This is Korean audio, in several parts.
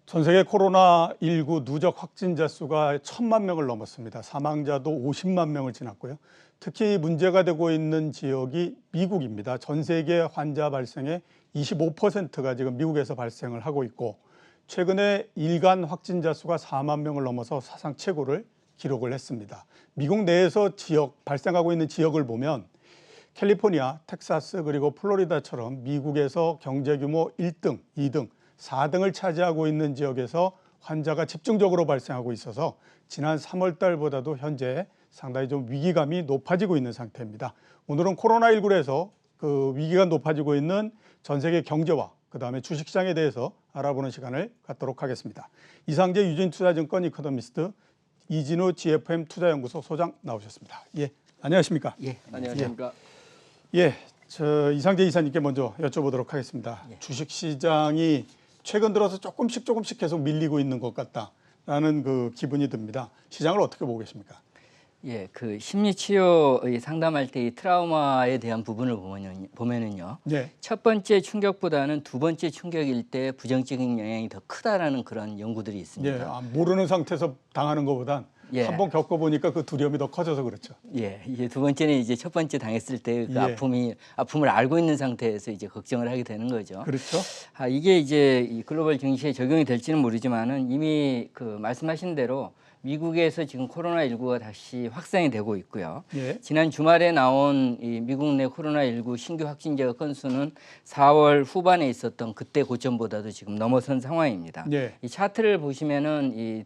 전 세계 코로나19 누적 확진자 수가 1,000만 명을 넘었습니다. 사망자도 50만 명을 지났고요. 특히 문제가 되고 있는 지역이 미국입니다. 전 세계 환자 발생의 25%가 지금 미국에서 발생을 하고 있고, 최근에 일간 확진자 수가 4만 명을 넘어서 사상 최고를 기록을 했습니다. 미국 내에서 발생하고 있는 지역을 보면 캘리포니아, 텍사스 그리고 플로리다처럼 미국에서 경제 규모 1등, 2등, 4등을 차지하고 있는 지역에서 환자가 집중적으로 발생하고 있어서 지난 3월 달보다도 현재 상당히 좀 위기감이 높아지고 있는 상태입니다. 오늘은 코로나19에서 그 위기가 높아지고 있는 전 세계 경제와 그다음에 주식시장에 대해서 알아보는 시간을 갖도록 하겠습니다. 이상재 유진투자증권 이코노미스트 이진우 GFM 투자연구소 소장 나오셨습니다. 예, 안녕하십니까? 예, 안녕하십니까? 예, 저 이상재 이사님께 먼저 여쭤보도록 하겠습니다. 예. 주식시장이 최근 들어서 조금씩 계속 밀리고 있는 것 같다라는 그 기분이 듭니다. 시장을 어떻게 보고 계십니까? 예, 그 심리치료 상담할 때 이 트라우마에 대한 부분을 보면은요. 예. 첫 번째 충격보다는 두 번째 충격일 때 부정적인 영향이 더 크다라는 그런 연구들이 있습니다. 예, 모르는 상태에서 당하는 것보단 예. 한번 겪어보니까 그 두려움이 더 커져서 그렇죠. 예, 이제 두 번째는 이제 첫 번째 당했을 때 그 예. 아픔을 알고 있는 상태에서 이제 걱정을 하게 되는 거죠. 그렇죠. 이게 이제 이 글로벌 증시에 적용이 될지는 모르지만은 이미 그 말씀하신 대로 미국에서 지금 코로나19가 다시 확산이 되고 있고요. 예. 지난 주말에 나온 이 미국 내 코로나19 신규 확진자 건수는 4월 후반에 있었던 그때 고점보다도 지금 넘어선 상황입니다. 예. 이 차트를 보시면은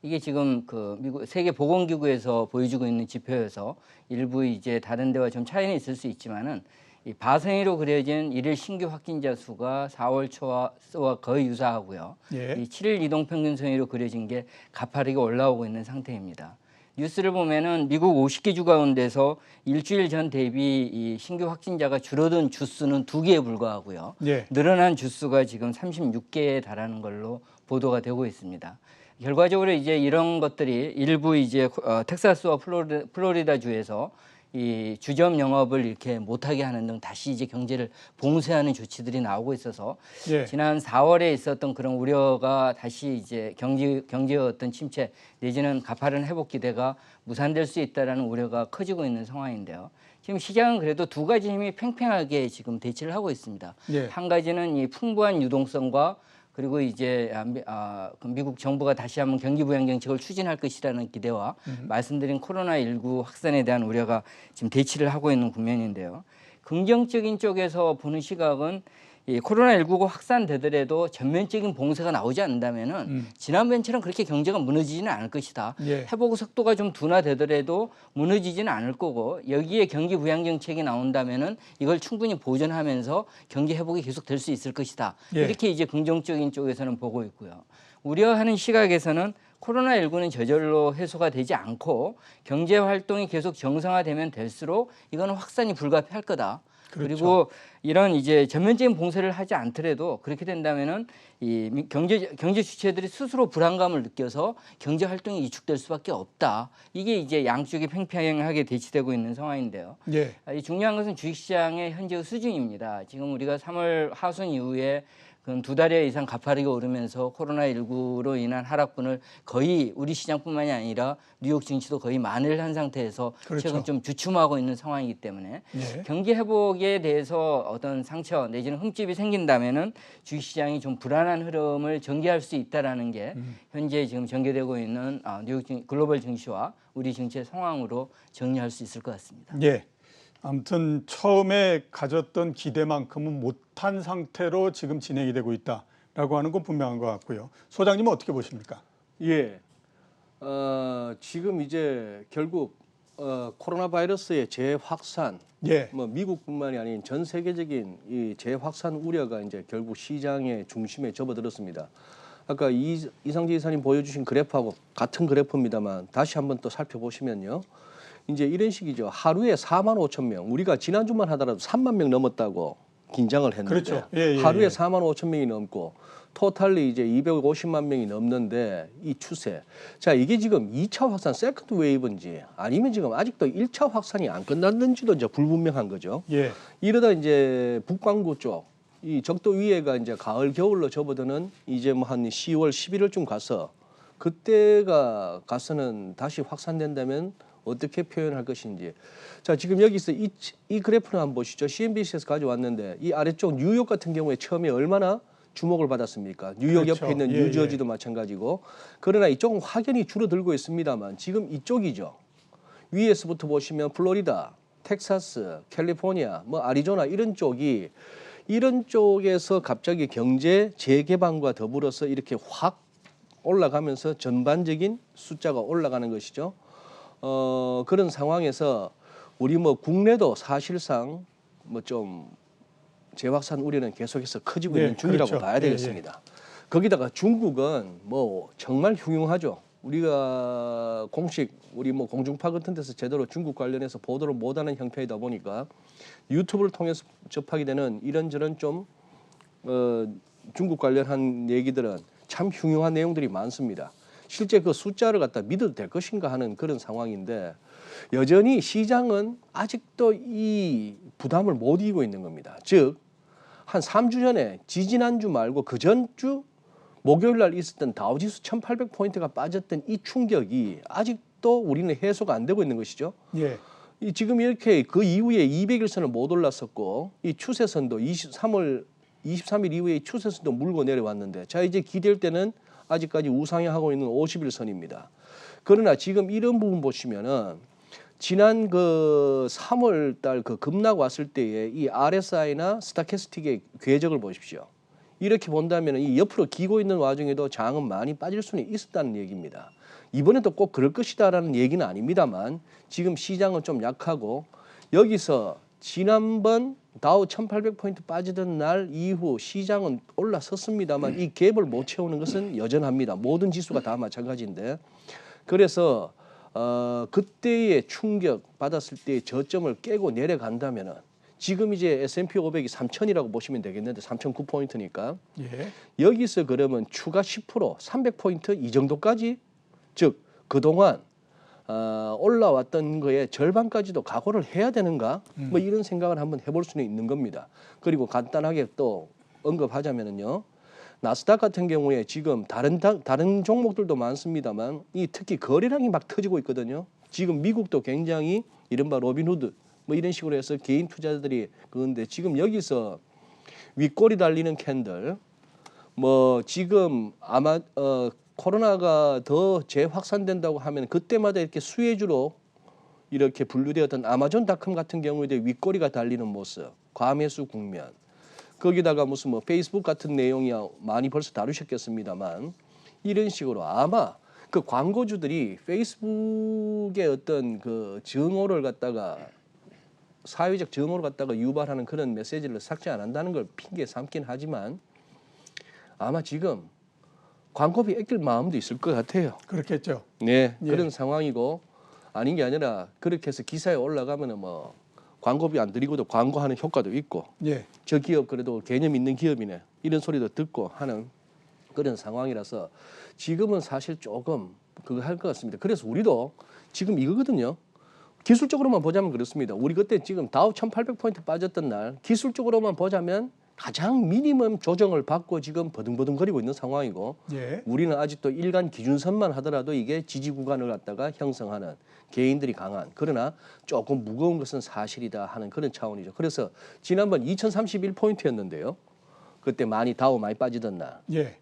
이게 지금 그 미국 세계보건기구에서 보여주고 있는 지표여서 일부 이제 다른 데와 좀 차이는 있을 수 있지만은 이 바생이로 그려진 일일 신규 확진자 수가 4월 초와 거의 유사하고요. 예. 이 7일 이동평균선으로 그려진 게 가파르게 올라오고 있는 상태입니다. 뉴스를 보면은 미국 50개 주 가운데서 일주일 전 대비 이 신규 확진자가 줄어든 주수는 2개에 불과하고요. 예. 늘어난 주수가 지금 36개에 달하는 걸로 보도가 되고 있습니다. 결과적으로 이제 이런 것들이 일부 이제 텍사스와 플로리다 주에서 이 주점 영업을 이렇게 못하게 하는 등 다시 이제 경제를 봉쇄하는 조치들이 나오고 있어서 예. 지난 4월에 있었던 그런 우려가 다시 이제 경제의 어떤 침체 내지는 가파른 회복 기대가 무산될 수 있다라는 우려가 커지고 있는 상황인데요. 지금 시장은 그래도 두 가지 힘이 팽팽하게 지금 대치를 하고 있습니다. 예. 한 가지는 이 풍부한 유동성과 그리고 이제 미국 정부가 다시 한번 경기 부양 정책을 추진할 것이라는 기대와 말씀드린 코로나19 확산에 대한 우려가 지금 대치를 하고 있는 국면인데요. 긍정적인 쪽에서 보는 시각은 이 코로나19가 확산되더라도 전면적인 봉쇄가 나오지 않는다면은 지난번처럼 그렇게 경제가 무너지지는 않을 것이다. 예. 회복 속도가 좀 둔화되더라도 무너지지는 않을 거고 여기에 경기 부양 정책이 나온다면은 이걸 충분히 보존하면서 경제 회복이 계속 될 수 있을 것이다. 예. 이렇게 이제 긍정적인 쪽에서는 보고 있고요. 우려하는 시각에서는 코로나19는 저절로 해소가 되지 않고 경제 활동이 계속 정상화되면 될수록 이거는 확산이 불가피할 거다. 그렇죠. 그리고 이런 이제 전면적인 봉쇄를 하지 않더라도 그렇게 된다면은 이 경제 주체들이 스스로 불안감을 느껴서 경제 활동이 위축될 수밖에 없다. 이게 이제 양쪽이 팽팽하게 대치되고 있는 상황인데요. 예. 이 중요한 것은 주식시장의 현재 수준입니다. 지금 우리가 3월 하순 이후에 그 2달여 이상 가파르게 오르면서 코로나19로 인한 하락분을 거의 우리 시장뿐만이 아니라 뉴욕 증시도 거의 만회를 한 상태에서 그렇죠. 최근 좀 주춤하고 있는 상황이기 때문에 예. 경기 회복에 대해서 어떤 상처 내지는 흠집이 생긴다면은 주식시장이 좀 불안한 흐름을 전개할 수 있다라는 게 현재 지금 전개되고 있는 뉴욕 글로벌 증시와 우리 증시의 상황으로 정리할 수 있을 것 같습니다. 예. 아무튼 처음에 가졌던 기대만큼은 못한 상태로 지금 진행이 되고 있다라고 하는 건 분명한 것 같고요. 소장님은 어떻게 보십니까? 예. 지금 이제 결국 코로나 바이러스의 재확산, 예. 뭐 미국뿐만이 아닌 전 세계적인 이 재확산 우려가 이제 결국 시장의 중심에 접어들었습니다. 아까 이상재 이사님 보여주신 그래프하고 같은 그래프입니다만 다시 한번 또 살펴보시면요. 이제 이런 식이죠. 하루에 4만 5천 명. 우리가 지난주만 하더라도 3만 명 넘었다고 긴장을 했는데 그렇죠. 예, 예, 하루에 예. 4만 5천 명이 넘고 토탈리 이제 250만 명이 넘는데 이 추세. 자, 이게 지금 2차 확산 세컨드 웨이브인지 아니면 지금 아직도 1차 확산이 안 끝났는지도 이제 불분명한 거죠. 예. 이러다 이제 북반구 쪽 이 적도 위에가 이제 가을 겨울로 접어드는 이제 뭐 한 10월 11월쯤 가서 그때가 가서는 다시 확산된다면 어떻게 표현할 것인지. 자, 지금 여기서 이 그래프를 한번 보시죠. CNBC에서 가져왔는데 이 아래쪽 뉴욕 같은 경우에 처음에 얼마나 주목을 받았습니까? 뉴욕 그렇죠. 옆에 있는 예, 뉴저지도 마찬가지고. 그러나 이쪽은 확연히 줄어들고 있습니다만 지금 이쪽이죠. 위에서부터 보시면 플로리다, 텍사스, 캘리포니아, 뭐 아리조나 이런 쪽에서 갑자기 경제 재개방과 더불어서 이렇게 확 올라가면서 전반적인 숫자가 올라가는 것이죠. 그런 상황에서 우리 뭐 국내도 사실상 뭐 좀 재확산 우려는 계속해서 커지고 있는 중이라고 그렇죠. 봐야 되겠습니다. 거기다가 중국은 뭐 정말 흉흉하죠. 우리가 공식 우리 뭐 공중파 같은 데서 제대로 중국 관련해서 보도를 못하는 형편이다 보니까 유튜브를 통해서 접하게 되는 이런저런 좀 중국 관련한 얘기들은 참 흉흉한 내용들이 많습니다. 실제 그 숫자를 갖다 믿어도 될 것인가 하는 그런 상황인데 여전히 시장은 아직도 이 부담을 못 이기고 있는 겁니다. 즉, 한 3주 전에 지지난주 말고 그 전주 목요일 날 있었던 다우지수 1800포인트가 빠졌던 이 충격이 아직도 우리는 해소가 안 되고 있는 것이죠. 예. 지금 이렇게 그 이후에 200일선을 못 올랐었고 이 추세선도 23일 이후에 추세선도 물고 내려왔는데 자 이제 기댈 때는 아직까지 우상향하고 있는 50일선입니다. 그러나 지금 이런 부분 보시면은 지난 그 3월 달 그 급락 왔을 때의 이 RSI나 스타캐스틱의 궤적을 보십시오. 이렇게 본다면 이 옆으로 기고 있는 와중에도 장은 많이 빠질 수는 있었다는 얘기입니다. 이번에도 꼭 그럴 것이다라는 얘기는 아닙니다만 지금 시장은 좀 약하고 여기서 지난번 다우 1800포인트 빠지던 날 이후 시장은 올라섰습니다만 이 갭을 못 채우는 것은 여전합니다. 모든 지수가 다 마찬가지인데 그래서 그때의 충격 받았을 때의 저점을 깨고 내려간다면은 지금 이제 S&P 500이 3000이라고 보시면 되겠는데 3009포인트니까 예. 여기서 그러면 추가 10% 300포인트 이 정도까지 즉 그동안 올라왔던 거에 절반까지도 각오를 해야 되는가 뭐 이런 생각을 한번 해볼 수는 있는 겁니다. 그리고 간단하게 또 언급하자면은요. 나스닥 같은 경우에 지금 다른 종목들도 많습니다만 이 특히 거래량이 막 터지고 있거든요. 지금 미국도 굉장히 이른바 로빈후드 뭐 이런 식으로 해서 개인 투자자들이 그런데 지금 여기서 윗꼬리 달리는 캔들 뭐 지금 아마 코로나가 더 재확산된다고 하면 그때마다 이렇게 수혜주로 이렇게 분류되었던 아마존닷컴 같은 경우에도 윗꼬리가 달리는 모습, 과매수 국면. 거기다가 무슨 뭐 페이스북 같은 내용이야 많이 벌써 다루셨겠습니다만 이런 식으로 아마 그 광고주들이 페이스북의 어떤 그 정오를 갖다가 사회적 정오를 갖다가 유발하는 그런 메시지를 삭제 안 한다는 걸 핑계 삼긴 하지만 아마 지금 광고비 아낄 마음도 있을 것 같아요. 그렇겠죠. 네, 예. 그런 상황이고 아닌 게 아니라 그렇게 해서 기사에 올라가면은 뭐 광고비 안 들이고도 광고하는 효과도 있고 예. 저 기업 그래도 개념 있는 기업이네 이런 소리도 듣고 하는 그런 상황이라서 지금은 사실 조금 그거 할 것 같습니다. 그래서 우리도 지금 이거거든요. 기술적으로만 보자면 그렇습니다. 우리 그때 지금 다우 1800포인트 빠졌던 날 기술적으로만 보자면 가장 미니멈 조정을 받고 지금 버둥버둥거리고 있는 상황이고 예. 우리는 아직도 일간 기준선만 하더라도 이게 지지 구간을 갖다가 형성하는 개인들이 강한 그러나 조금 무거운 것은 사실이다 하는 그런 차원이죠. 그래서 지난번 2031포인트였는데요. 그때 다우 많이 빠지던 날. 예.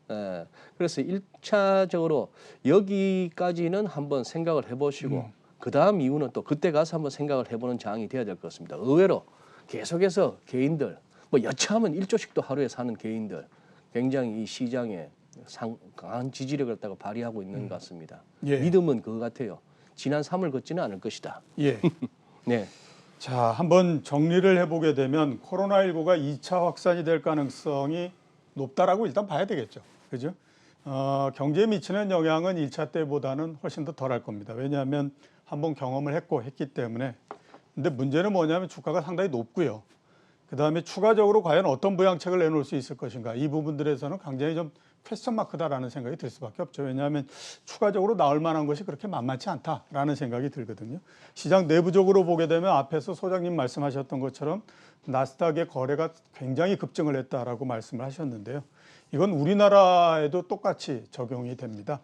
그래서 1차적으로 여기까지는 한번 생각을 해보시고 그 다음 이후는 또 그때 가서 한번 생각을 해보는 장이 돼야 될 것 같습니다. 의외로 계속해서 개인들 뭐 여차하면 1조씩도 하루에 사는 개인들 굉장히 이 시장에 강한 지지력을 갖다가 발휘하고 있는 것 같습니다. 예. 믿음은 그거 같아요. 지난 3월 걷지는 않을 것이다. 예. 네. 자, 한번 정리를 해보게 되면 코로나19가 2차 확산이 될 가능성이 높다라고 일단 봐야 되겠죠. 그죠? 경제에 미치는 영향은 1차 때보다는 훨씬 더 덜할 겁니다. 왜냐하면 한번 경험을 했기 때문에. 근데 문제는 뭐냐면 주가가 상당히 높고요. 그다음에 추가적으로 과연 어떤 부양책을 내놓을 수 있을 것인가. 이 부분들에서는 굉장히 좀 퀘스천 마크다라는 생각이 들 수밖에 없죠. 왜냐하면 추가적으로 나올 만한 것이 그렇게 만만치 않다라는 생각이 들거든요. 시장 내부적으로 보게 되면 앞에서 소장님 말씀하셨던 것처럼 나스닥의 거래가 굉장히 급증을 했다라고 말씀을 하셨는데요. 이건 우리나라에도 똑같이 적용이 됩니다.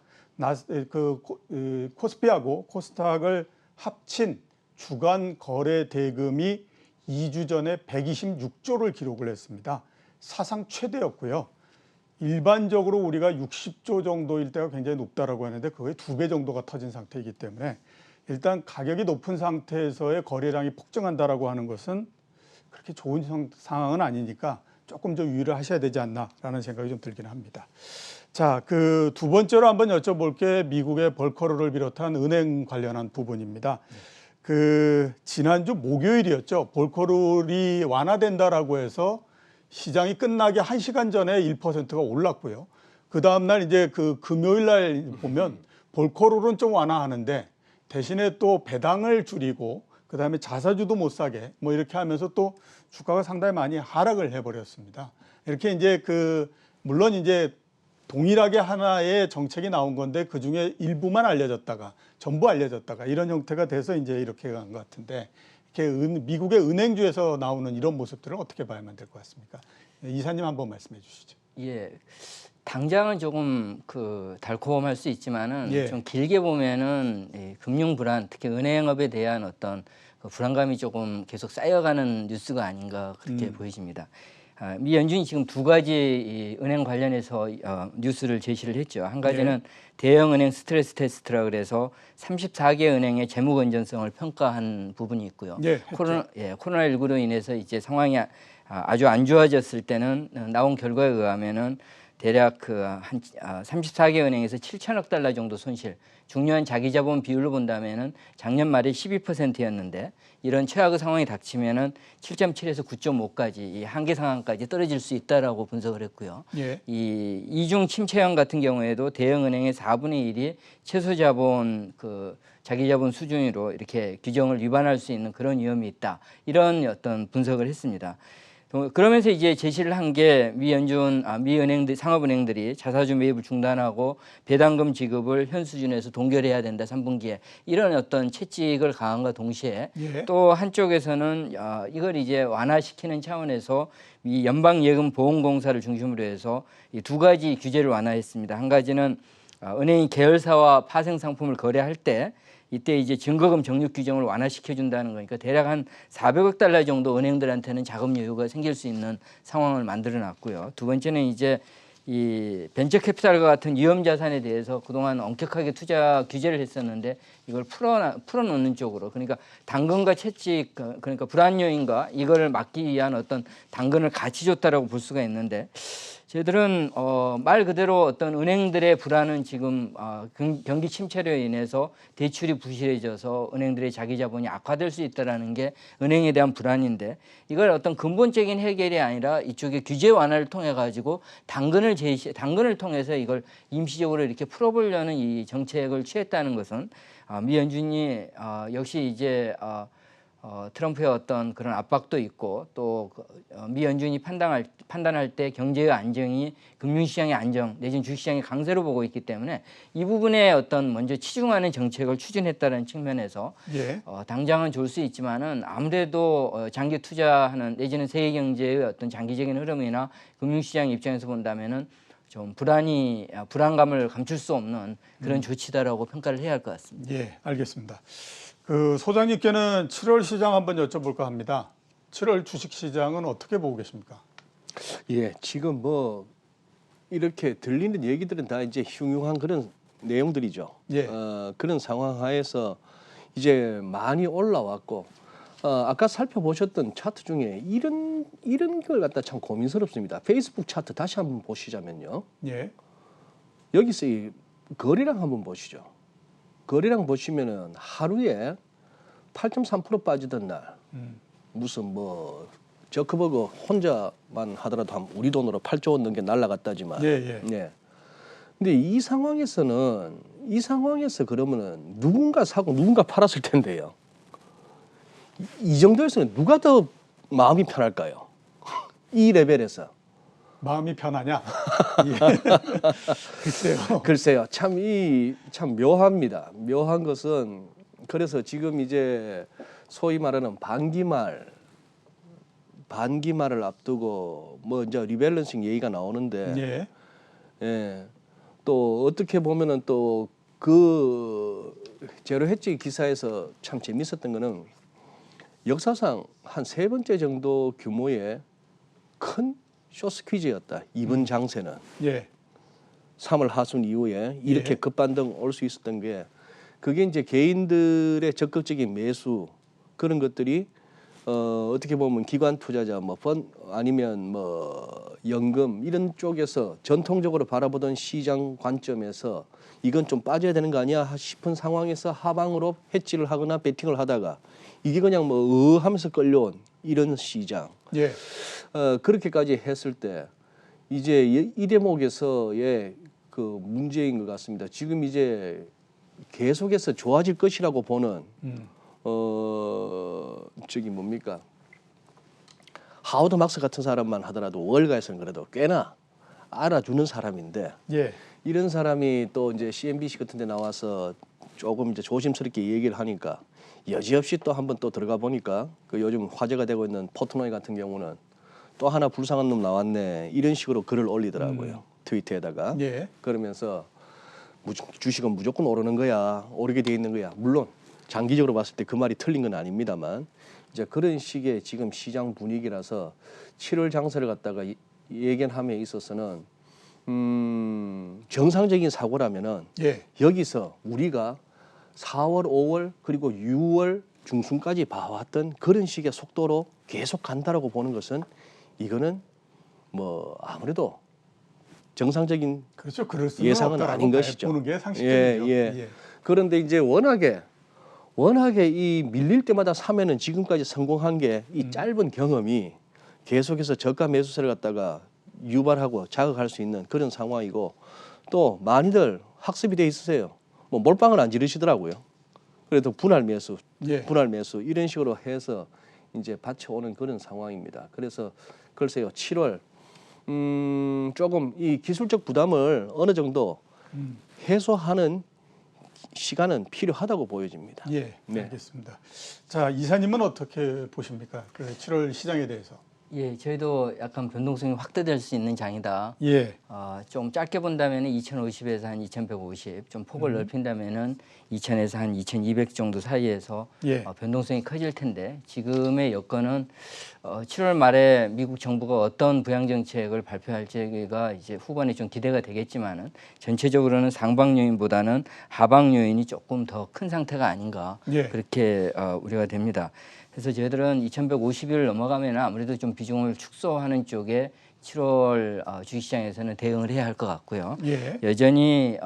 코스피하고 코스닥을 합친 주간 거래 대금이 2주 전에 126조를 기록을 했습니다. 사상 최대였고요. 일반적으로 우리가 60조 정도일 때가 굉장히 높다라고 하는데 그거의 2배 정도가 터진 상태이기 때문에 일단 가격이 높은 상태에서의 거래량이 폭증한다라고 하는 것은 그렇게 좋은 상황은 아니니까 조금 좀 유의를 하셔야 되지 않나라는 생각이 좀 들긴 합니다. 자, 그 두 번째로 한번 여쭤볼 게 미국의 벌커로를 비롯한 은행 관련한 부분입니다. 그 지난주 목요일이었죠. 볼커룰이 완화된다라고 해서 시장이 끝나기 1시간 전에 1%가 올랐고요. 그 다음날 이제 그 금요일 날 보면 볼커룰은 좀 완화하는데 대신에 또 배당을 줄이고 그 다음에 자사주도 못 사게 뭐 이렇게 하면서 또 주가가 상당히 많이 하락을 해버렸습니다. 이렇게 이제 그 물론 이제 동일하게 하나의 정책이 나온 건데 그 중에 일부만 알려졌다가 전부 알려졌다가 이런 형태가 돼서 이제 이렇게 간 것 같은데 이렇게 미국의 은행주에서 나오는 이런 모습들을 어떻게 봐야만 될 것 같습니까? 이사님 한번 말씀해 주시죠. 예. 당장은 조금 그 달콤할 수 있지만은 예. 좀 길게 보면은 이 금융 불안, 특히 은행업에 대한 어떤 그 불안감이 조금 계속 쌓여가는 뉴스가 아닌가 그렇게 보여집니다. 미 연준이 지금 두 가지 이 은행 관련해서 뉴스를 제시를 했죠. 한 가지는 대형 은행 스트레스 테스트라 그래서 34개 은행의 재무 건전성을 평가한 부분이 있고요. 코로나19로 인해서 이제 상황이 아주 안 좋아졌을 때는 나온 결과에 의하면은 대략 그 한 34개 은행에서 7천억 달러 정도 손실, 중요한 자기자본 비율로 본다면은 작년 말에 12%였는데 이런 최악의 상황이 닥치면은 7.7에서 9.5까지 이 한계 상황까지 떨어질 수 있다라고 분석을 했고요. 예. 이 이중 침체형 같은 경우에도 대형 은행의 4분의 1이 최소 자본 그 자기 자본 수준으로 이렇게 규정을 위반할 수 있는 그런 위험이 있다. 이런 어떤 분석을 했습니다. 그러면서 이제 제시를 한 게 미 은행들, 상업은행들이 자사주 매입을 중단하고 배당금 지급을 현 수준에서 동결해야 된다 3분기에 이런 어떤 채찍을 가함과 동시에 또 한쪽에서는 이걸 이제 완화시키는 차원에서 이 연방예금보험공사를 중심으로 해서 이 두 가지 규제를 완화했습니다. 한 가지는 은행이 계열사와 파생 상품을 거래할 때 이때 이제 증거금 적립 규정을 완화시켜 준다는 거니까 대략 한 400억 달러 정도 은행들한테는 자금 여유가 생길 수 있는 상황을 만들어 놨고요. 두 번째는 이제 이 벤처 캐피탈과 같은 위험 자산에 대해서 그동안 엄격하게 투자 규제를 했었는데 이걸 풀어놓는 쪽으로 그러니까 당근과 채찍 그러니까 불안 요인과 이거를 막기 위한 어떤 당근을 같이 줬다라고 볼 수가 있는데 저희들은 말 그대로 어떤 은행들의 불안은 지금 경기 침체로 인해서 대출이 부실해져서 은행들의 자기 자본이 악화될 수 있다라는 게 은행에 대한 불안인데 이걸 어떤 근본적인 해결이 아니라 이쪽에 규제 완화를 통해 가지고 당근을 통해서 이걸 임시적으로 이렇게 풀어보려는 이 정책을 취했다는 것은 미 연준이 역시 이제 트럼프의 어떤 그런 압박도 있고 또 미 연준이 판단할 때 경제의 안정이 금융시장의 안정 내지는 주식시장의 강세로 보고 있기 때문에 이 부분에 어떤 먼저 치중하는 정책을 추진했다는 측면에서 당장은 좋을 수 있지만은 아무래도 장기 투자하는 내지는 세계 경제의 어떤 장기적인 흐름이나 금융시장 입장에서 본다면은 좀 불안감을 감출 수 없는 그런 조치다라고 평가를 해야 할 것 같습니다. 예, 알겠습니다. 그 소장님께는 7월 시장 한번 여쭤볼까 합니다. 7월 주식 시장은 어떻게 보고 계십니까? 예, 지금 뭐 이렇게 들리는 얘기들은 다 이제 흉흉한 그런 내용들이죠. 그런 상황 하에서 이제 많이 올라왔고 아까 살펴보셨던 차트 중에 이런 걸 갖다 참 고민스럽습니다. 페이스북 차트 다시 한번 보시자면요. 여기서 이 거래량 한번 보시죠. 거래량 보시면은 하루에 8.3% 빠지던 날 무슨 뭐 저크버그 혼자만 하더라도 우리 돈으로 8조 원 넘게 날라갔다지만 근데 이 상황에서 그러면은 누군가 사고 누군가 팔았을 텐데요. 이 정도에서는 누가 더 마음이 편할까요? 이 레벨에서 마음이 편하냐? 예. 글쎄요. 글쎄요, 참 묘합니다. 묘한 것은 그래서 지금 이제 소위 말하는 반기말을 앞두고 뭐 이제 리밸런싱 얘기가 나오는데, 예. 예, 또 어떻게 보면은 또 그 제로 해지 기사에서 참 재밌었던 거는 역사상 한 3번째 정도 규모의 큰 쇼스 퀴즈였다. 이번 장세는. 예. 3월 하순 이후에 이렇게 예. 급반등 올 수 있었던 게, 그게 이제 개인들의 적극적인 매수 그런 것들이 어떻게 보면 기관 투자자 아니면 뭐 연금 이런 쪽에서 전통적으로 바라보던 시장 관점에서 이건 좀 빠져야 되는 거 아니야 싶은 상황에서 하방으로 해지를 하거나 베팅을 하다가 이게 그냥 뭐 하면서 끌려온 이런 시장. 예. 그렇게까지 했을 때 이제 이 대목에서의 그 문제인 것 같습니다. 지금 이제 계속해서 좋아질 것이라고 보는 저기 뭡니까, 하워드 막스 같은 사람만 하더라도 월가에서는 그래도 꽤나 알아주는 사람인데, 예. 이런 사람이 또 이제 CNBC 같은 데 나와서 조금 이제 조심스럽게 얘기를 하니까 여지없이 또 한번 또 들어가 보니까 그 요즘 화제가 되고 있는 포트노이 같은 경우는 또 하나 불쌍한 놈 나왔네 이런 식으로 글을 올리더라고요. 트위터에다가. 예. 그러면서 주식은 무조건 오르는 거야, 오르게 돼 있는 거야. 물론 장기적으로 봤을 때 그 말이 틀린 건 아닙니다만, 이제 그런 식의 지금 시장 분위기라서 7월 장세를 갖다가 예견함에 있어서는 정상적인 사고라면은 예. 여기서 우리가 4월, 5월 그리고 6월 중순까지 봐왔던 그런 식의 속도로 계속 간다라고 보는 것은, 이거는 뭐 아무래도 정상적인 그렇죠. 그럴 수는 예상은 없다라고 아닌 것이죠. 보는 게 상식적이죠. 예. 그런데 이제 워낙에 이 밀릴 때마다 사면은 지금까지 성공한 게 이 짧은 경험이 계속해서 저가 매수세를 갖다가 유발하고 자극할 수 있는 그런 상황이고, 또 많이들 학습이 돼 있으세요. 뭐 몰빵을 안 지르시더라고요. 그래도 분할 매수 이런 식으로 해서 이제 받쳐오는 그런 상황입니다. 그래서 글쎄요, 7월 조금 이 기술적 부담을 어느 정도 해소하는 시간은 필요하다고 보여집니다. 예. 네. 알겠습니다. 자, 이사님은 어떻게 보십니까? 그 7월 시장에 대해서. 예, 저희도 약간 변동성이 확대될 수 있는 장이다. 예. 좀 짧게 본다면 2,050에서 한 2,150, 좀 폭을 넓힌다면은 2,000에서 한 2,200 정도 사이에서 예. 변동성이 커질 텐데, 지금의 여건은 7월 말에 미국 정부가 어떤 부양 정책을 발표할지가 이제 후반에 좀 기대가 되겠지만은, 전체적으로는 상방 요인보다는 하방 요인이 조금 더 큰 상태가 아닌가, 예. 그렇게 우려가 됩니다. 그래서 저희들은 2,150을 넘어가면 아무래도 좀 비중을 축소하는 쪽에 7월 주식시장에서는 대응을 해야 할 것 같고요. 예. 여전히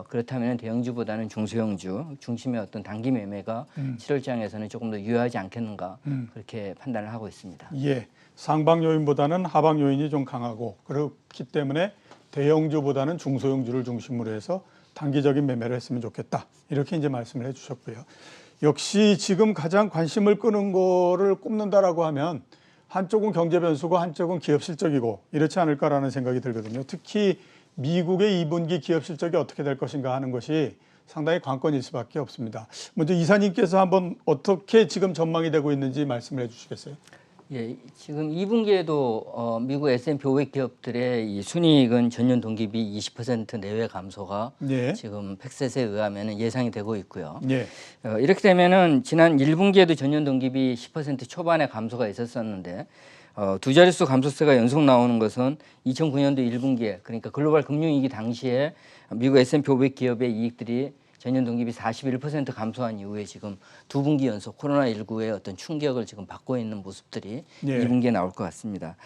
그렇다면 대형주보다는 중소형주 중심의 어떤 단기 매매가 7월장에서는 조금 더 유효하지 않겠는가, 그렇게 판단을 하고 있습니다. 예. 상방 요인보다는 하방 요인이 좀 강하고, 그렇기 때문에 대형주보다는 중소형주를 중심으로 해서 단기적인 매매를 했으면 좋겠다. 이렇게 이제 말씀을 해주셨고요. 역시 지금 가장 관심을 끄는 거를 꼽는다라고 하면 한쪽은 경제 변수고 한쪽은 기업 실적이고 이렇지 않을까라는 생각이 들거든요. 특히 미국의 2분기 기업 실적이 어떻게 될 것인가 하는 것이 상당히 관건일 수밖에 없습니다. 먼저 이사님께서 한번 어떻게 지금 전망이 되고 있는지 말씀을 해주시겠어요? 예, 지금 2분기에도 미국 S&P 500 기업들의 이 순이익은 전년 동기비 20% 내외 감소가 예. 지금 팩셋에 의하면 예상이 되고 있고요. 예. 이렇게 되면은 지난 1분기에도 전년 동기비 10% 초반의 감소가 있었었는데, 두 자릿수 감소세가 연속 나오는 것은 2009년도 1분기에, 그러니까 글로벌 금융위기 당시에 미국 S&P 500 기업의 이익들이 전년 동기비 41% 감소한 이후에 지금 두 분기 연속 코로나19의 어떤 충격을 지금 받고 있는 모습들이 예. 1분기에 나올 것 같습니다.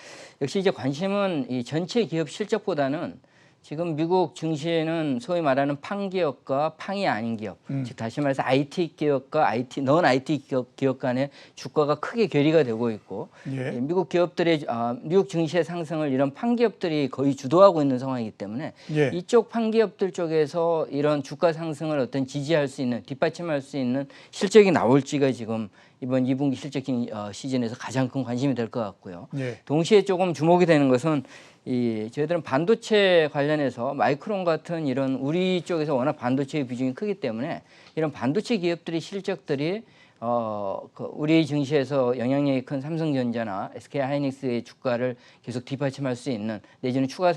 역시 이제 관심은 이 전체 기업 실적보다는 지금 미국 증시에는 소위 말하는 팡 기업과 팡이 아닌 기업, 즉 다시 말해서 IT 기업과 넌 IT 기업 간의 주가가 크게 괴리가 되고 있고, 예. 미국 기업들의 뉴욕 증시의 상승을 이런 팡 기업들이 거의 주도하고 있는 상황이기 때문에 예. 이쪽 팡 기업들 쪽에서 이런 주가 상승을 어떤 지지할 수 있는, 뒷받침할 수 있는 실적이 나올지가 지금 이번 2분기 실적 시즌에서 가장 큰 관심이 될 것 같고요. 예. 동시에 조금 주목이 되는 것은 저희들은 반도체 관련해서 마이크론 같은 이런 우리 쪽에서 워낙 반도체의 비중이 크기 때문에 이런 반도체 기업들의 실적들이 우리 증시에서 영향력이 큰 삼성전자나 SK하이닉스의 주가를 계속 뒷받침할 수 있는 내지는 추가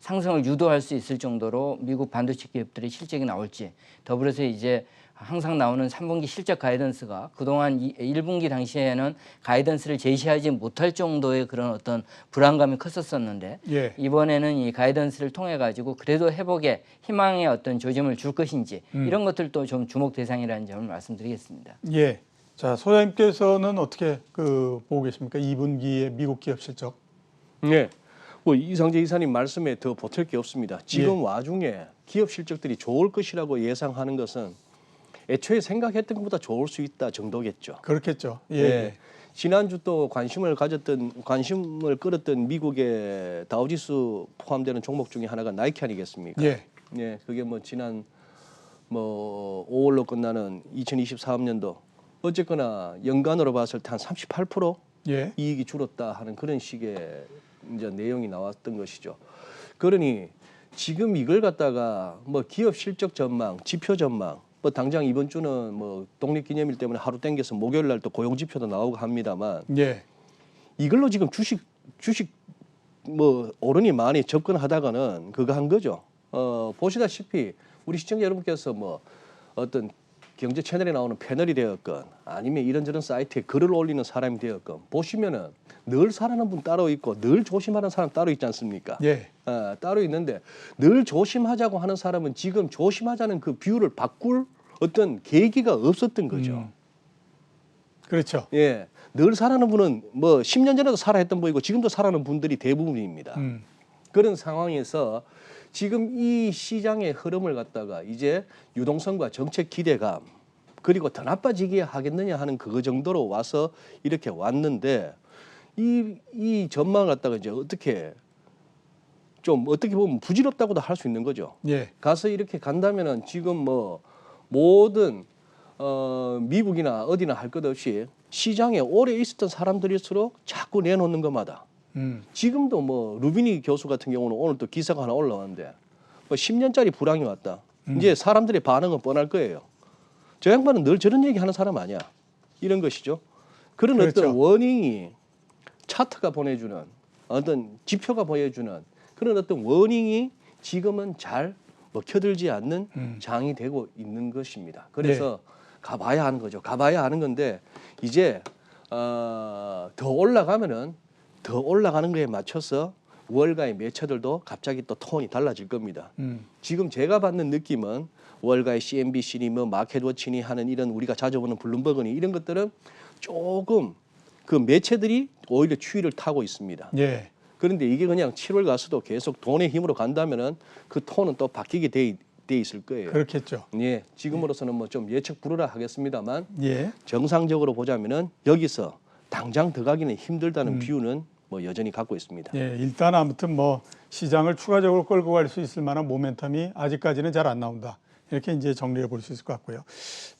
상승을 유도할 수 있을 정도로 미국 반도체 기업들의 실적이 나올지, 더불어서 이제 항상 나오는 3분기 실적 가이던스가 그동안 1분기 당시에는 가이던스를 제시하지 못할 정도의 그런 어떤 불안감이 컸었었는데 예. 이번에는 이 가이던스를 통해 가지고 그래도 회복에 희망의 어떤 조짐을 줄 것인지 이런 것들도 좀 주목 대상이라는 점을 말씀드리겠습니다. 예. 자, 소장님께서는 어떻게 보고 계십니까? 2분기의 미국 기업 실적. 네. 뭐 이상재 이사님 말씀에 더 보탤 게 없습니다. 지금 예. 와중에 기업 실적들이 좋을 것이라고 예상하는 것은 애초에 생각했던 것보다 좋을 수 있다 정도겠죠. 그렇겠죠. 예. 예. 지난주 또 관심을 끌었던 미국의 다우지수 포함되는 종목 중에 하나가 나이키 아니겠습니까? 예. 예. 그게 뭐 지난 5월로 끝나는 2023년도 어쨌거나 연간으로 봤을 때 한 38% 예. 이익이 줄었다 하는 그런 식의 이제 내용이 나왔던 것이죠. 그러니 지금 이걸 갖다가 뭐 기업 실적 전망, 지표 전망, 뭐 당장 이번 주는 뭐 독립기념일 때문에 하루 땡겨서 목요일 날 또 고용 지표도 나오고 합니다만 예. 이걸로 지금 주식 뭐 어른이 많이 접근하다가는 그거 한 거죠. 보시다시피 우리 시청자 여러분께서 뭐 어떤 경제 채널에 나오는 패널이 되었건 아니면 이런저런 사이트에 글을 올리는 사람이 되었건 보시면은 늘 살아는 분 따로 있고 늘 조심하는 사람 따로 있지 않습니까? 예. 따로 있는데 늘 조심하자고 하는 사람은 지금 조심하자는 그 뷰를 바꿀 어떤 계기가 없었던 거죠. 그렇죠. 예, 늘 살아는 분은 뭐 10년 전에도 살아했던 분이고 지금도 살아는 분들이 대부분입니다. 그런 상황에서 지금 이 시장의 흐름을 갖다가 이제 유동성과 정책 기대감 그리고 더 나빠지게 하겠느냐 하는 그거 정도로 와서 이렇게 왔는데 이 전망을 갖다가 이제 어떻게 보면 부질없다고도 할 수 있는 거죠. 예. 가서 이렇게 간다면은 지금 뭐 모든 미국이나 어디나 할 것 없이 시장에 오래 있었던 사람들일수록 자꾸 내놓는 것마다 지금도 뭐 루비니 교수 같은 경우는 오늘 또 기사가 하나 올라왔는데 뭐 10년짜리 불황이 왔다. 이제 사람들의 반응은 뻔할 거예요. 저 양반은 늘 저런 얘기하는 사람 아니야. 이런 것이죠. 그런 그렇죠. 어떤 워닝이 차트가 보내주는 어떤 지표가 보여주는 그런 어떤 워닝이 지금은 잘 먹혀들지 않는 장이 되고 있는 것입니다. 그래서 가봐야 하는 거죠. 가봐야 하는 건데 이제 더 올라가면은 더 올라가는 거에 맞춰서 월가의 매체들도 갑자기 또 톤이 달라질 겁니다. 지금 제가 받는 느낌은 월가의 CNBC니 뭐 마켓워치니 하는 이런 우리가 자주 보는 블룸버그니 이런 것들은 조금 그 매체들이 오히려 추이를 타고 있습니다. 예. 그런데 이게 그냥 7월 가서도 계속 돈의 힘으로 간다면은 그 톤은 또 바뀌게 돼 있을 거예요. 그렇겠죠. 예, 지금으로서는 뭐 좀 예측 불허라 하겠습니다만 예. 정상적으로 보자면은 여기서 당장 더 가기는 힘들다는 뷰는 뭐 여전히 갖고 있습니다. 예. 일단 아무튼 뭐 시장을 추가적으로 끌고 갈 수 있을 만한 모멘텀이 아직까지는 잘 안 나온다. 이렇게 이제 정리해 볼 수 있을 것 같고요.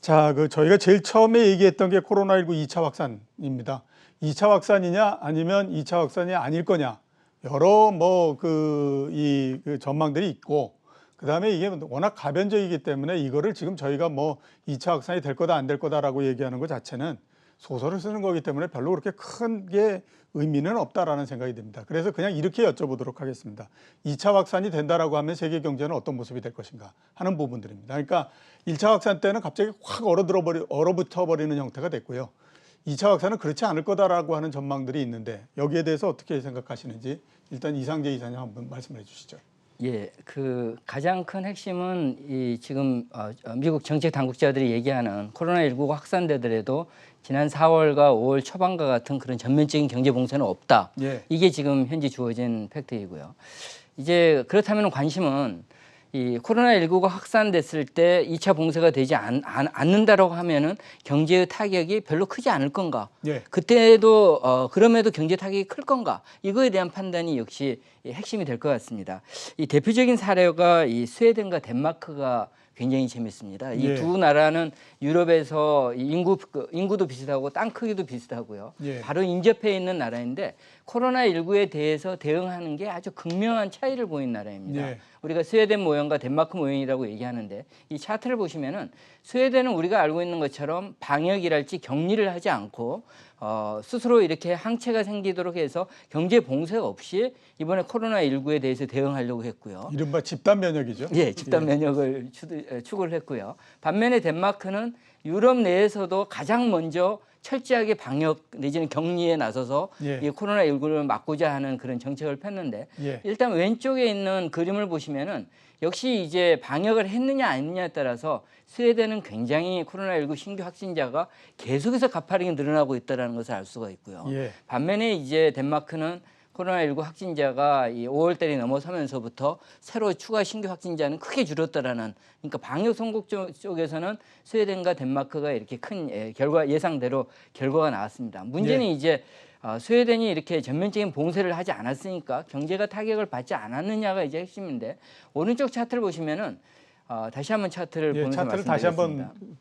자, 저희가 제일 처음에 얘기했던 게 코로나19 2차 확산입니다. 2차 확산이냐 아니면 2차 확산이 아닐 거냐. 여러 그 전망들이 있고 그다음에 이게 워낙 가변적이기 때문에 이거를 지금 저희가 뭐 2차 확산이 될 거다 안 될 거다라고 얘기하는 것 자체는 소설을 쓰는 거기 때문에 별로 그렇게 큰 게 의미는 없다라는 생각이 듭니다. 그래서 그냥 이렇게 여쭤보도록 하겠습니다. 2차 확산이 된다라고 하면 세계 경제는 어떤 모습이 될 것인가 하는 부분들입니다. 그러니까 1차 확산 때는 갑자기 확 얼어붙어 버리는 형태가 됐고요. 2차 확산은 그렇지 않을 거다라고 하는 전망들이 있는데 여기에 대해서 어떻게 생각하시는지 일단 이상재 이사님 한번 말씀해 주시죠. 예, 그 가장 큰 핵심은 이 지금 미국 정책 당국자들이 얘기하는 코로나19가 확산되더라도 지난 4월과 5월 초반과 같은 그런 전면적인 경제 봉쇄는 없다. 예. 이게 지금 현재 주어진 팩트이고요. 이제 그렇다면 관심은 이 코로나19가 확산됐을 때 2차 봉쇄가 되지 않는다라고 하면은 경제의 타격이 별로 크지 않을 건가? 예. 그때도 그럼에도 경제 타격이 클 건가? 이거에 대한 판단이 역시 핵심이 될 것 같습니다. 이 대표적인 사례가 이 스웨덴과 덴마크가 굉장히 재밌습니다. 이 예. 두 나라는 유럽에서 인구도 비슷하고 땅 크기도 비슷하고요. 예. 바로 인접해 있는 나라인데 코로나19에 대해서 대응하는 게 아주 극명한 차이를 보인 나라입니다. 예. 우리가 스웨덴 모형과 덴마크 모형이라고 얘기하는데 이 차트를 보시면은 스웨덴은 우리가 알고 있는 것처럼 방역이랄지 격리를 하지 않고 스스로 이렇게 항체가 생기도록 해서 경제 봉쇄 없이 이번에 코로나19에 대해서 대응하려고 했고요. 이른바 집단 면역이죠. 예, 집단 면역을 추구를 했고요. 반면에 덴마크는 유럽 내에서도 가장 먼저 철저하게 방역 내지는 격리에 나서서 예. 이 코로나19를 막고자 하는 그런 정책을 폈는데 예. 일단 왼쪽에 있는 그림을 보시면은 역시 이제 방역을 했느냐 안 했느냐에 따라서 스웨덴은 굉장히 코로나19 신규 확진자가 계속해서 가파르게 늘어나고 있다는 것을 알 수가 있고요. 예. 반면에 이제 덴마크는 코로나19 확진자가 이 5월달이 넘어서면서부터 새로 추가 신규 확진자는 크게 줄었다라는 그러니까 방역 성공 쪽에서는 스웨덴과 덴마크가 이렇게 큰 예상대로 결과가 나왔습니다. 문제는 예. 이제 스웨덴이 이렇게 전면적인 봉쇄를 하지 않았으니까 경제가 타격을 받지 않았느냐가 이제 핵심인데 오른쪽 차트를 보시면은 다시 한번 차트를 예, 보면서 차트를 다시 말씀드리겠습니다. 한번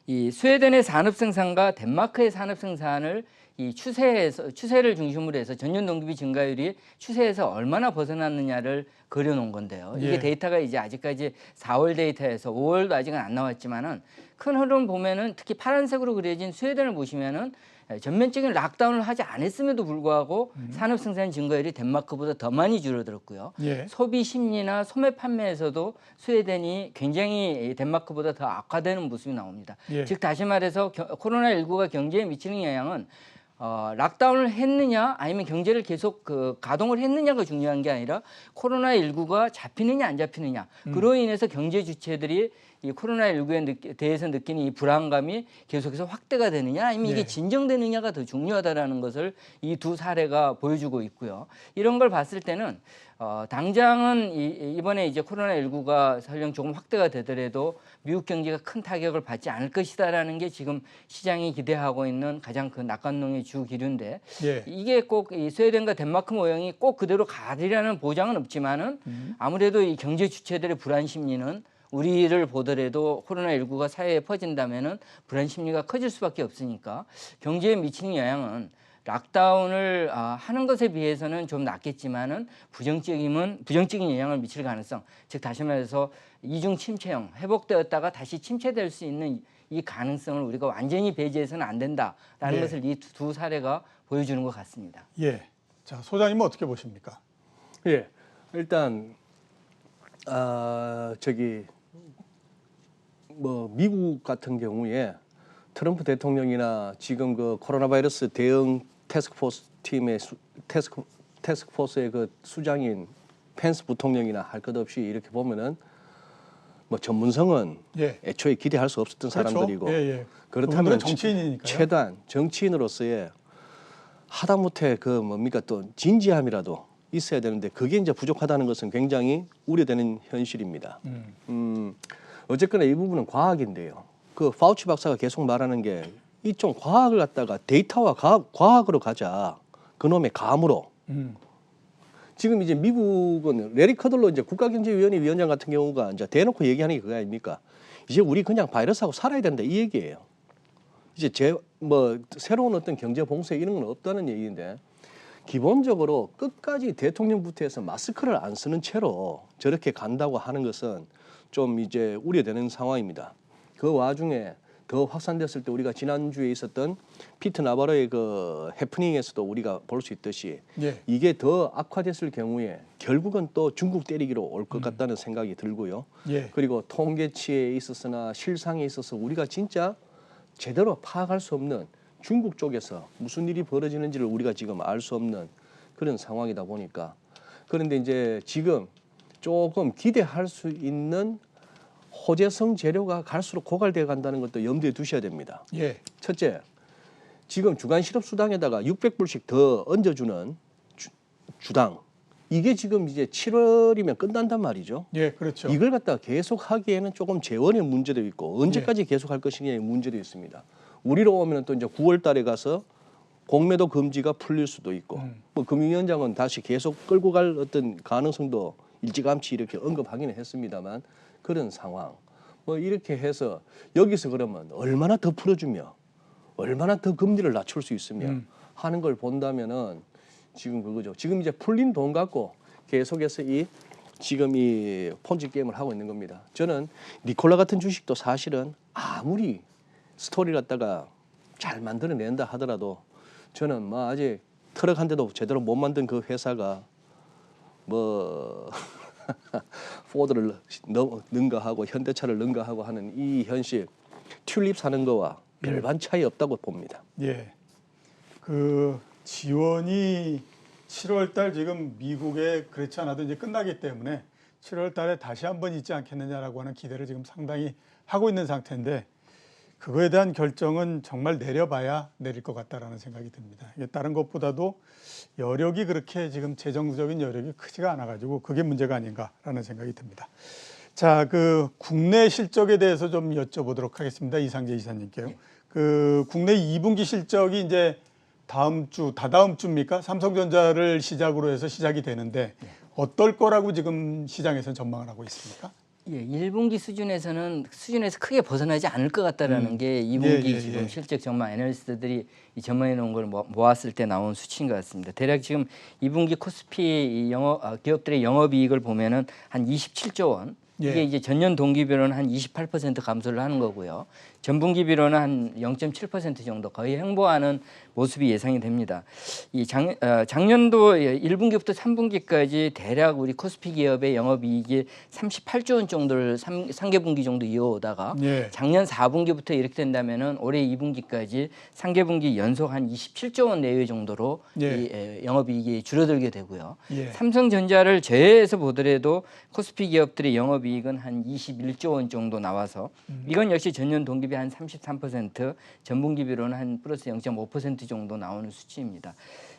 이 스웨덴의 산업 생산과 덴마크의 산업 생산을 이 추세를 중심으로 해서 전년 동기 증가율이 추세에서 얼마나 벗어났느냐를 그려놓은 건데요. 이게 예. 데이터가 이제 아직까지 4월 데이터에서 5월도 아직은 안 나왔지만은 큰 흐름 보면은 특히 파란색으로 그려진 스웨덴을 보시면은 전면적인 락다운을 하지 않았음에도 불구하고 산업 생산 증가율이 덴마크보다 더 많이 줄어들었고요. 예. 소비 심리나 소매 판매에서도 스웨덴이 굉장히 덴마크보다 더 악화되는 모습이 나옵니다. 예. 즉 다시 말해서 코로나19가 경제에 미치는 영향은 락다운을 했느냐 아니면 경제를 계속 가동을 했느냐가 중요한 게 아니라 코로나19가 잡히느냐 안 잡히느냐 그로 인해서 경제 주체들이 이 코로나19에 대해서 느끼는 이 불안감이 계속해서 확대가 되느냐 아니면 이게 예. 진정되느냐가 더 중요하다라는 것을 이 두 사례가 보여주고 있고요. 이런 걸 봤을 때는 당장은 이번에 이제 코로나19가 설령 조금 확대가 되더라도 미국 경제가 큰 타격을 받지 않을 것이다라는 게 지금 시장이 기대하고 있는 가장 그 낙관론의 주 기류인데 예. 이게 꼭 이 스웨덴과 덴마크 모형이 꼭 그대로 가리라는 보장은 없지만은 아무래도 이 경제 주체들의 불안 심리는 우리를 보더라도 코로나19가 사회에 퍼진다면은 불안 심리가 커질 수밖에 없으니까 경제에 미치는 영향은 락다운을 하는 것에 비해서는 좀 낫겠지만은 부정적인 영향을 미칠 가능성, 즉 다시 말해서 이중 침체형 회복되었다가 다시 침체될 수 있는 이 가능성을 우리가 완전히 배제해서는 안 된다라는 예. 것을 이 두 사례가 보여주는 것 같습니다. 예. 자, 소장님은 어떻게 보십니까? 예, 일단 미국 같은 경우에 트럼프 대통령이나 지금 그 코로나 바이러스 대응 태스크포스 팀의 태스크포스의 그 수장인 펜스 부통령이나 할 것 없이 이렇게 보면은 뭐 전문성은 예. 애초에 기대할 수 없었던 그렇죠. 사람들이고 예, 예. 그렇다면 그분들은 정치인이니까요. 최대한 정치인으로서의 하다못해 또 진지함이라도 있어야 되는데 그게 이제 부족하다는 것은 굉장히 우려되는 현실입니다. 어쨌거나 이 부분은 과학인데요. 그 파우치 박사가 계속 말하는 게 이 좀 과학을 갖다가 데이터와 과학으로 가자. 그놈의 감으로. 지금 이제 미국은 레리 커들로 이제 국가경제위원회 위원장 같은 경우가 이제 대놓고 얘기하는 게 그거 아닙니까? 이제 우리 그냥 바이러스하고 살아야 된다 이 얘기예요. 이제 새로운 어떤 경제 봉쇄 이런 건 없다는 얘기인데 기본적으로 끝까지 대통령부터 해서 마스크를 안 쓰는 채로 저렇게 간다고 하는 것은 좀 이제 우려되는 상황입니다. 그 와중에 더 확산됐을 때 우리가 지난주에 있었던 피트 나바로의 그 해프닝에서도 우리가 볼 수 있듯이 예. 이게 더 악화됐을 경우에 결국은 또 중국 때리기로 올 것 같다는 생각이 들고요. 예. 그리고 통계치에 있어서나 실상에 있어서 우리가 진짜 제대로 파악할 수 없는 중국 쪽에서 무슨 일이 벌어지는지를 우리가 지금 알 수 없는 그런 상황이다 보니까 그런데 이제 지금 조금 기대할 수 있는 호재성 재료가 갈수록 고갈되어 간다는 것도 염두에 두셔야 됩니다. 예. 첫째, 지금 주간 실업 수당에다가 600불씩 더 얹어주는 주당 이게 지금 이제 7월이면 끝난단 말이죠. 예, 그렇죠. 이걸 갖다가 계속 하기에는 조금 재원의 문제도 있고 언제까지 계속할 것이냐의 문제도 있습니다. 우리로 오면 또 이제 9월달에 가서 공매도 금지가 풀릴 수도 있고 뭐 금융위원장은 다시 계속 끌고 갈 어떤 가능성도 일찌감치 이렇게 언급하기는 했습니다만 그런 상황. 뭐 이렇게 해서 여기서 그러면 얼마나 더 풀어주며 얼마나 더 금리를 낮출 수 있으며 하는 걸 본다면은 지금 그거죠. 지금 이제 풀린 돈 갖고 계속해서 지금 이 폰지 게임을 하고 있는 겁니다. 저는 니콜라 같은 주식도 사실은 아무리 스토리를 갖다가 잘 만들어낸다 하더라도 저는 뭐 아직 트럭 한 대도 제대로 못 만든 그 회사가 뭐 포드를 능가하고 현대차를 능가하고 하는 이 현실 튤립 사는 거와 별반 차이 없다고 봅니다. 예. 그 지원이 7월 달 지금 미국에 그렇지 않아도 이제 끝나기 때문에 7월 달에 다시 한번 있지 않겠느냐라고 하는 기대를 지금 상당히 하고 있는 상태인데 그거에 대한 결정은 정말 내려봐야 내릴 것 같다라는 생각이 듭니다. 이게 다른 것보다도 여력이 그렇게 지금 재정적인 여력이 크지가 않아가지고 그게 문제가 아닌가라는 생각이 듭니다. 자, 그 국내 실적에 대해서 좀 여쭤보도록 하겠습니다. 이상재 이사님께요. 그 국내 2분기 실적이 이제 다음 주, 다다음 주입니까? 삼성전자를 시작으로 해서 시작이 되는데 어떨 거라고 지금 시장에서는 전망을 하고 있습니까? 예, 1분기 수준에서 크게 벗어나지 않을 것 같다라는 게 2분기 지금 실적 전망 애널리스트들이 이 전망해 놓은 걸 모았을 때 나온 수치인 것 같습니다. 대략 지금 2분기 코스피 기업들의 영업이익을 보면은 한 27조 원. 이게 이제 전년 동기비로는 한 28% 감소를 하는 거고요. 전분기비로는 한 0.7% 정도 거의 횡보하는 모습이 예상이 됩니다. 이 작년도 1분기부터 3분기까지 대략 우리 코스피 기업의 영업이익이 38조 원 정도를 3개분기 정도 이어오다가 작년 4분기부터 이렇게 된다면은 올해 2분기까지 3개분기 연속 한 27조 원 내외 정도로 이 영업이익이 줄어들게 되고요. 삼성전자를 제외해서 보더라도 코스피 기업들의 영업이익은 한 21조 원 정도 나와서 이건 역시 전년 동기비 한 33%, 전분기비로는 한 플러스 0.5% 정도 나오는 수치입니다.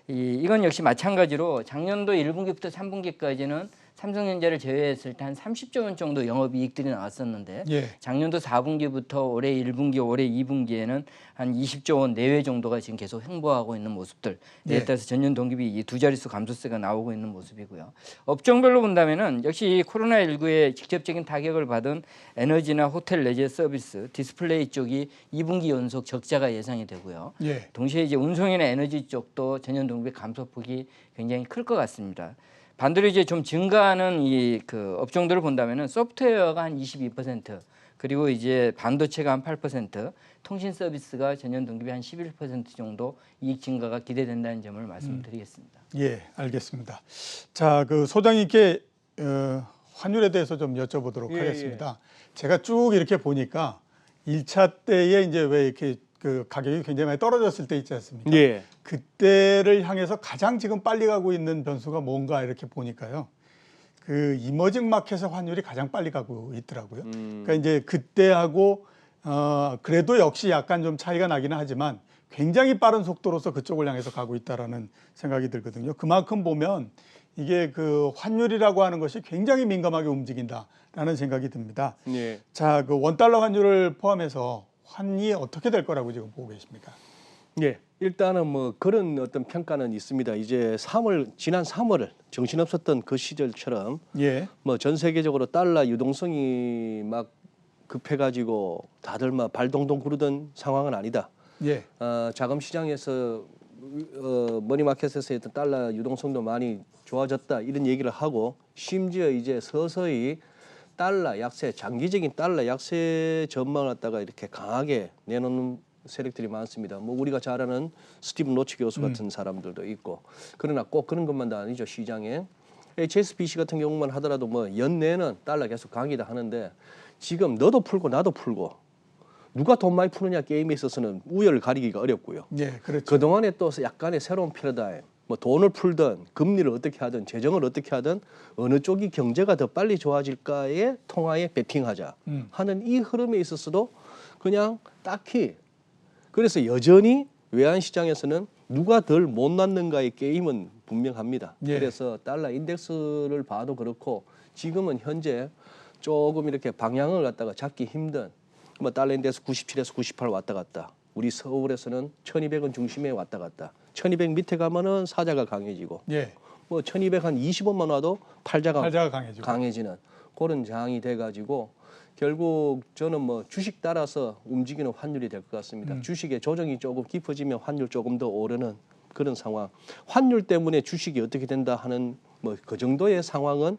이건 역시 마찬가지로 작년도 1분기부터 3분기까지는 삼성전자를 제외했을 때 한 30조 원 정도 영업이익들이 나왔었는데 작년도 4분기부터 올해 1분기, 올해 2분기에는 한 20조 원 내외 정도가 지금 계속 횡보하고 있는 모습들. 이에 따라서 전년 동기비 이 두 자릿수 감소세가 나오고 있는 모습이고요. 업종별로 본다면은 역시 코로나19의 직접적인 타격을 받은 에너지나 호텔 레저 서비스, 디스플레이 쪽이 2분기 연속 적자가 예상이 되고요. 동시에 이제 운송이나 에너지 쪽도 전년 동기비 감소폭이 굉장히 클 것 같습니다. 반대로 이제 좀 증가하는 이 그 업종들을 본다면은 소프트웨어가 한 22%, 그리고 이제 반도체가 한 8%, 통신 서비스가 전년 동기비 한 11% 정도 이익 증가가 기대된다는 점을 말씀드리겠습니다. 예, 알겠습니다. 자, 그 소장님께 환율에 대해서 좀 여쭤보도록 하겠습니다. 제가 쭉 이렇게 보니까 1차 때에 이제 왜 이렇게 그 가격이 굉장히 많이 떨어졌을 때 있지 않습니까? 그때를 향해서 가장 지금 빨리 가고 있는 변수가 뭔가 이렇게 보니까요. 그 이머징 마켓의 환율이 가장 빨리 가고 있더라고요. 그러니까 이제 그때하고 그래도 역시 약간 좀 차이가 나기는 하지만 굉장히 빠른 속도로서 그쪽을 향해서 가고 있다라는 생각이 들거든요. 그만큼 보면 이게 그 환율이라고 하는 것이 굉장히 민감하게 움직인다라는 생각이 듭니다. 자, 그 원달러 환율을 포함해서 환이 어떻게 될 거라고 지금 보고 계십니까? 일단은 뭐 그런 어떤 평가는 있습니다. 이제 지난 3월 정신없었던 그 시절처럼 뭐 전 세계적으로 달러 유동성이 막 급해가지고 다들 막 발동동 구르던 상황은 아니다. 자금 시장에서 머니마켓에서 했던 달러 유동성도 많이 좋아졌다 이런 얘기를 하고 심지어 이제 서서히 달러 약세, 장기적인 달러 약세 전망을 갖다가 이렇게 강하게 내놓는 세력들이 많습니다. 뭐 우리가 잘 아는 스티븐 로치 교수 같은 사람들도 있고, 그러나 꼭 그런 것만도 아니죠. 시장에 HSBC 같은 경우만 하더라도 뭐 연내는 달러 계속 강이다 하는데 지금 너도 풀고 나도 풀고 누가 돈 많이 푸느냐 게임에 있어서는 우열을 가리기가 어렵고요. 그동안에 또 약간의 새로운 패러다임, 뭐 돈을 풀든 금리를 어떻게 하든 재정을 어떻게 하든 어느 쪽이 경제가 더 빨리 좋아질까에 통화에 베팅하자 하는 이 흐름에 있어서도 그냥 딱히, 그래서 여전히 외환시장에서는 누가 덜 못 낳는가의 게임은 분명합니다. 그래서 달러 인덱스를 봐도 그렇고 지금은 현재 조금 이렇게 방향을 갖다가 잡기 힘든, 뭐 달러 인덱스 97에서 98 왔다 갔다, 우리 서울에서는 1200원 중심에 왔다 갔다, 1200 밑에 가면은 사자가 강해지고 뭐 1200 한 20원만 와도 팔자가 강해지는 그런 장이 돼가지고 결국 저는 뭐 주식 따라서 움직이는 환율이 될 것 같습니다. 주식의 조정이 조금 깊어지면 환율 조금 더 오르는 그런 상황. 환율 때문에 주식이 어떻게 된다 하는 뭐 그 정도의 상황은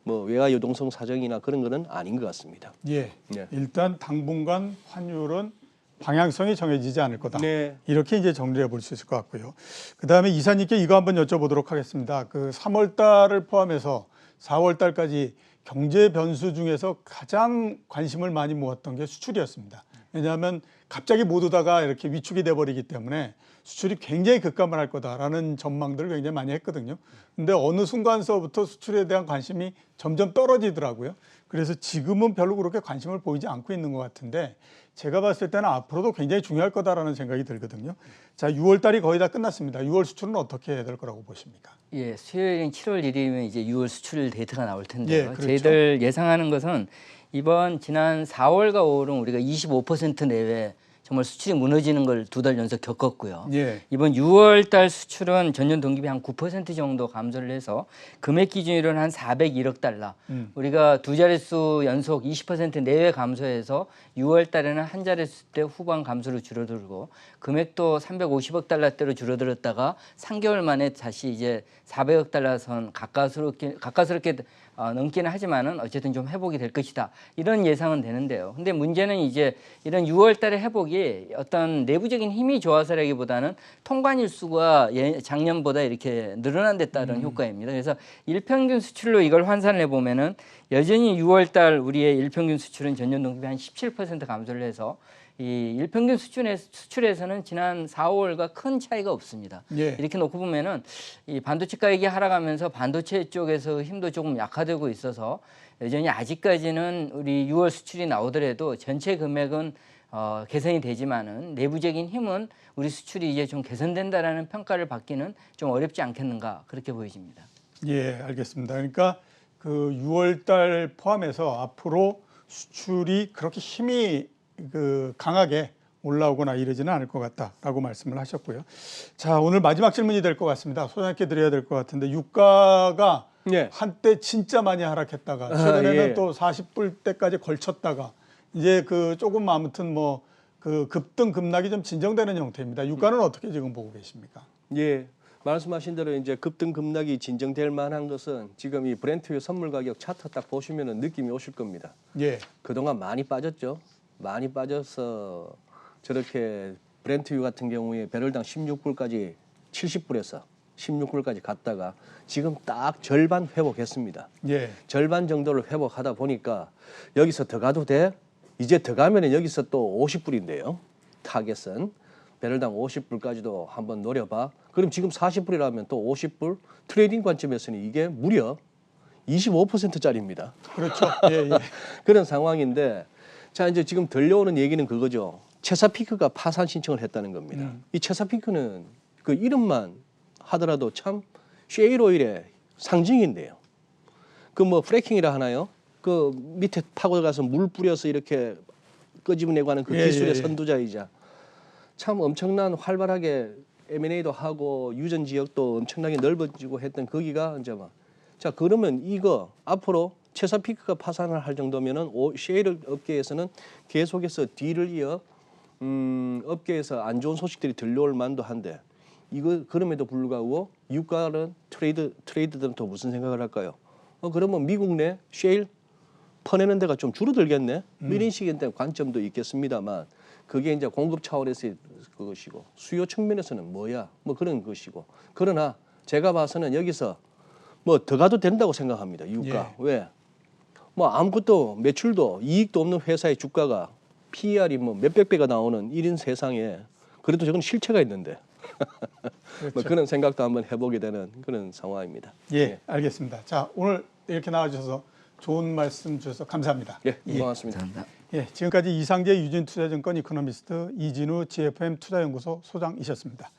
뭐 외화 유동성 사정이나 그런 거는 아닌 것 같습니다. 예. 네. 일단 당분간 환율은 방향성이 정해지지 않을 거다. 네. 이렇게 이제 정리해 볼 수 있을 것 같고요. 그다음에 이사님께 이거 한번 여쭤보도록 하겠습니다. 그 3월 달을 포함해서 4월 달까지 경제 변수 중에서 가장 관심을 많이 모았던 게 수출이었습니다. 왜냐하면 갑자기 모두다가 이렇게 위축이 돼 버리기 때문에 수출이 굉장히 급감을 할 거다라는 전망들을 굉장히 많이 했거든요. 근데 어느 순간서부터 수출에 대한 관심이 점점 떨어지더라고요. 그래서 지금은 별로 그렇게 관심을 보이지 않고 있는 것 같은데 제가 봤을 때는 앞으로도 굉장히 중요할 거다라는 생각이 들거든요. 자, 6월 달이 거의 다 끝났습니다. 6월 수출은 어떻게 해야 될 거라고 보십니까? 예, 수요일인 7월 1일이면 이제 6월 수출 데이터가 나올 텐데요. 예, 그렇죠. 저희들 예상하는 것은 이번 지난 4월과 5월은 우리가 25% 내외 정말 수출이 무너지는 걸 2달 연속 겪었고요. 예. 이번 6월 달 수출은 전년 동기비 한 9% 정도 감소를 해서 금액 기준으로는 한 401억 달러. 우리가 두 자릿수 연속 20% 내외 감소해서 6월 달에는 한 자릿수 대 후반 감소로 줄어들고 금액도 350억 달러대로 줄어들었다가 3개월 만에 다시 이제 400억 달러 선 가까스럽게 넘기는 하지만은 어쨌든 좀 회복이 될 것이다. 이런 예상은 되는데요. 근데 문제는 이제 이런 6월 달의 회복이 어떤 내부적인 힘이 좋아서라기보다는 통관일 수가 작년보다 이렇게 늘어난 데 따른 효과입니다. 그래서 일평균 수출로 이걸 환산을 해보면은 여전히 6월 달 우리의 일평균 수출은 전년 동기 한 17% 감소를 해서 이 일평균 수출에서는 지난 4, 5월과 큰 차이가 없습니다. 예. 이렇게 놓고 보면은 이 반도체 가격이 하락하면서 반도체 쪽에서 힘도 조금 약화되고 있어서 여전히 아직까지는 우리 6월 수출이 나오더라도 전체 금액은 개선이 되지만은 내부적인 힘은 우리 수출이 이제 좀 개선된다라는 평가를 받기는 좀 어렵지 않겠는가 그렇게 보여집니다. 예, 알겠습니다. 그러니까 그 6월 달 포함해서 앞으로 수출이 그렇게 힘이 강하게 올라오거나 이러지는 않을 것 같다라고 말씀을 하셨고요. 자, 오늘 마지막 질문이 될 것 같습니다. 소장님께 드려야 될 것 같은데 유가가 예. 한때 진짜 많이 하락했다가 최근에는 예. 또 40불대까지 걸쳤다가 이제 조금 아무튼 뭐 급등 급락이 좀 진정되는 형태입니다. 유가는 어떻게 지금 보고 계십니까? 예. 말씀하신 대로 이제 급등 급락이 진정될 만한 것은 지금 이 브렌트유 선물 가격 차트 딱 보시면은 느낌이 오실 겁니다. 예. 그동안 많이 빠졌죠. 많이 빠져서 저렇게 브렌트유 같은 경우에 배럴당 16불까지 70불에서 16불까지 갔다가 지금 딱 절반 회복했습니다. 예. 절반 정도를 회복하다 보니까 여기서 더 가도 돼? 이제 더 가면은 여기서 또 50불인데요. 타겟은 배럴당 50불까지도 한번 노려봐. 그럼 지금 40불이라면 또 50불 트레이딩 관점에서는 이게 무려 25%짜리입니다. 그렇죠. 예, 예. 그런 상황인데 자 이제 지금 들려오는 얘기는 그거죠. 체사피크가 파산 신청을 했다는 겁니다. 이 체사피크는 그 이름만 하더라도 참 셰일 오일의 상징인데요. 그 뭐 프래킹이라 하나요? 그 밑에 파고 가서 물 뿌려서 이렇게 끄집어내고 하는 그 예, 기술의 예, 예. 선두자이자 참 엄청난 활발하게 M&A도 하고 유전 지역도 엄청나게 넓어지고 했던 거기가 이제 막 자 그러면 이거 앞으로 체사피크가 파산을 할 정도면은 셰일 업계에서는 계속해서 뒤를 이어 업계에서 안 좋은 소식들이 들려올 만도 한데 이거 그럼에도 불구하고 유가는 트레이드들은 또 무슨 생각을 할까요? 그러면 미국 내 셰일 퍼내는 데가 좀 줄어들겠네. 이런 식의 관점도 있겠습니다만 그게 이제 공급 차원에서의 그것이고 수요 측면에서는 뭐야? 뭐 그런 것이고 그러나 제가 봐서는 여기서 뭐 더 가도 된다고 생각합니다. 유가. 예. 왜? 뭐 아무것도 매출도 이익도 없는 회사의 주가가 PER이 뭐 몇백 배가 나오는 이런 세상에 그래도 저건 실체가 있는데 그렇죠. 뭐 그런 생각도 한번 해보게 되는 그런 상황입니다. 예, 알겠습니다. 자, 오늘 이렇게 나와주셔서 좋은 말씀 주셔서 감사합니다. 예, 고맙습니다. 감사합니다. 예, 지금까지 이상재 유진투자증권 이코노미스트 이진우 GFM 투자연구소 소장이셨습니다.